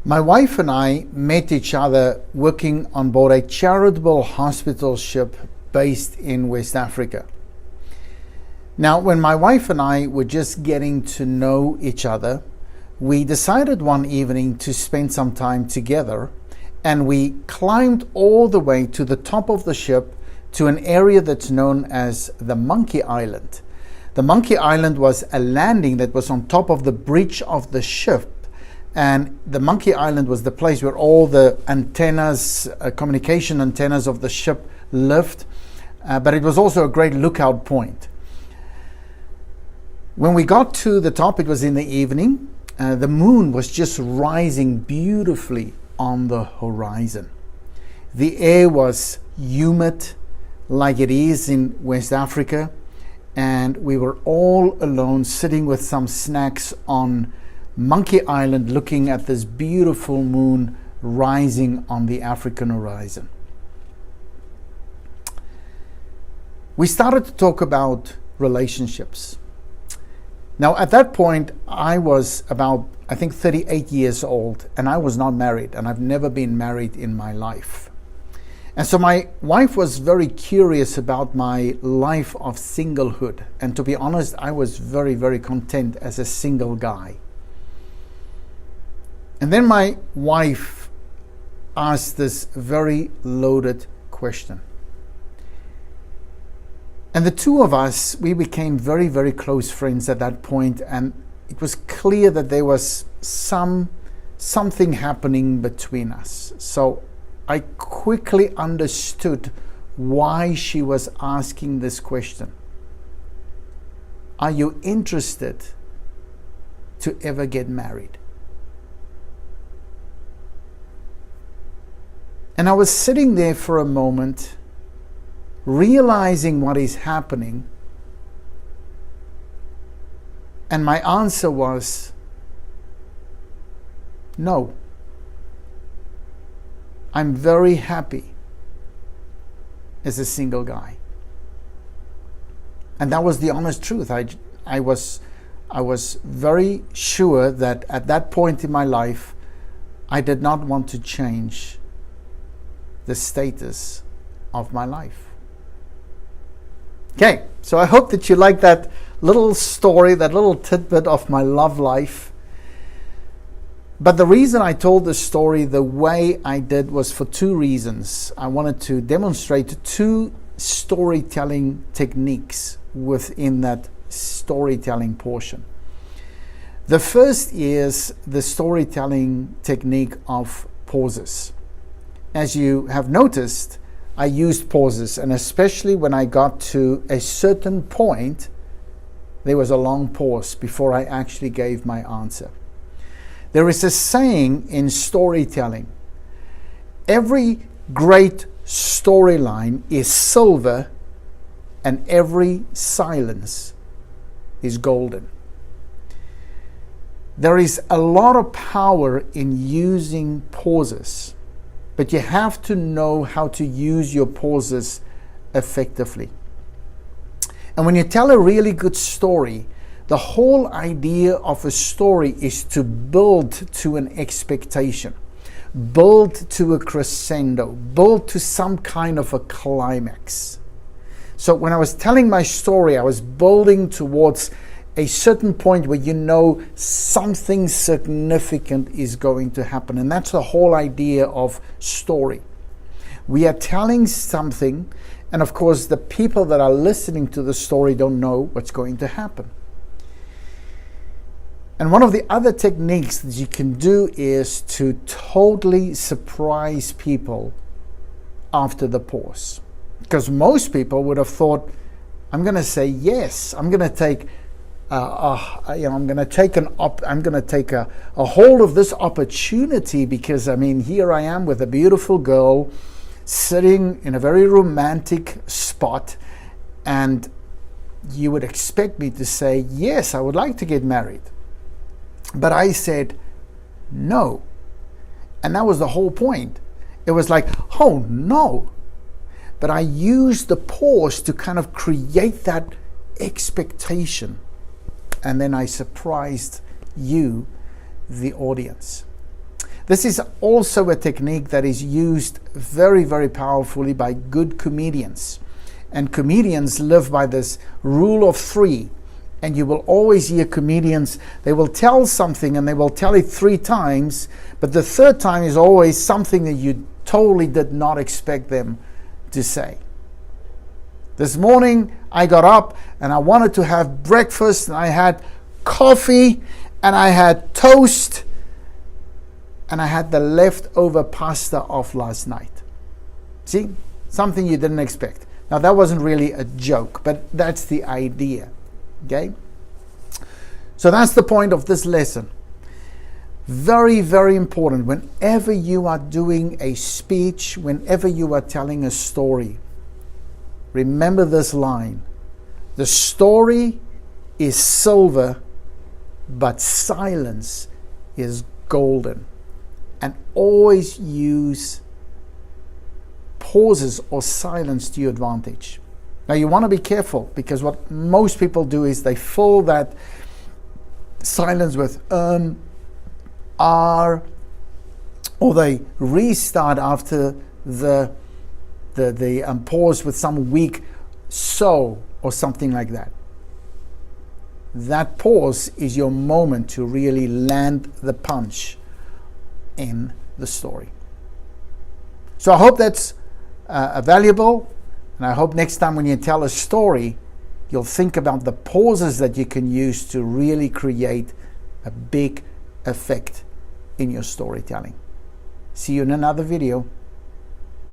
My wife and I met each other working on board a charitable hospital ship based in West Africa. Now, when my wife and I were just getting to know each other, we decided one evening to spend some time together, and we climbed all the way to the top of the ship to an area that's known as the Monkey Island. The Monkey Island was a landing that was on top of the bridge of the ship. And the Monkey Island was the place where all the antennas, communication antennas of the ship lived, but it was also a great lookout point. When we got to the top, it was in the evening. The moon was just rising beautifully on the horizon. The air was humid like it is in West Africa, and we were all alone sitting with some snacks on Monkey Island, looking at this beautiful moon rising on the African horizon. We started to talk about relationships. Now, at that point, I was about, 38 years old, and I was not married, and I've never been married in my life. And so my wife was very curious about my life of singlehood. And to be honest, I was very, very content as a single guy. And then my wife asked this very loaded question. And the two of us, we became very, very close friends at that point, and it was clear that there was something happening between us. So I quickly understood why she was asking this question. Are you interested to ever get married? And I was sitting there for a moment, realizing what is happening. And my answer was, no. I'm very happy as a single guy. And that was the honest truth. I was very sure that at that point in my life, I did not want to change the status of my life. Okay, so I hope that you like that little story, that little tidbit of my love life. But the reason I told this story the way I did was for two reasons. I wanted to demonstrate two storytelling techniques within that storytelling portion. The first is the storytelling technique of pauses. As you have noticed, I used pauses, and especially when I got to a certain point, there was a long pause before I actually gave my answer. There is a saying in storytelling: every great storyline is silver, and every silence is golden. There is a lot of power in using pauses, but you have to know how to use your pauses effectively. And when you tell a really good story, the whole idea of a story is to build to an expectation, build to a crescendo, build to some kind of a climax. So when I was telling my story, I was building towards a certain point where you know something significant is going to happen. And that's the whole idea of story. We are telling something, and of course the people that are listening to the story don't know what's going to happen. And one of the other techniques that you can do is to totally surprise people after the pause. Because most people would have thought, I'm going to say yes, I'm going to take I'm going to take a hold of this opportunity, because here I am with a beautiful girl sitting in a very romantic spot, and you would expect me to say, yes, I would like to get married. But I said no. And that was the whole point. It was like, oh no. But I used the pause to kind of create that expectation. And then I surprised you, the audience. This is also a technique that is used very, very powerfully by good comedians. And comedians live by this rule of three. And you will always hear comedians, they will tell something and they will tell it 3 times, but the 3rd time is always something that you totally did not expect them to say. This morning I got up and I wanted to have breakfast, and I had coffee and I had toast and I had the leftover pasta of last night. See, something you didn't expect. Now that wasn't really a joke, but that's the idea. Okay? So that's the point of this lesson. Very, very important. Whenever you are doing a speech, whenever you are telling a story, remember this line. The story is silver, but silence is golden. And always use pauses or silence to your advantage. Now you want to be careful, because what most people do is they fill that silence with are, or they restart after the pause with some weak so or something like that. That pause is your moment to really land the punch in the story. So I hope that's valuable. And I hope next time when you tell a story, you'll think about the pauses that you can use to really create a big effect in your storytelling. See you in another video.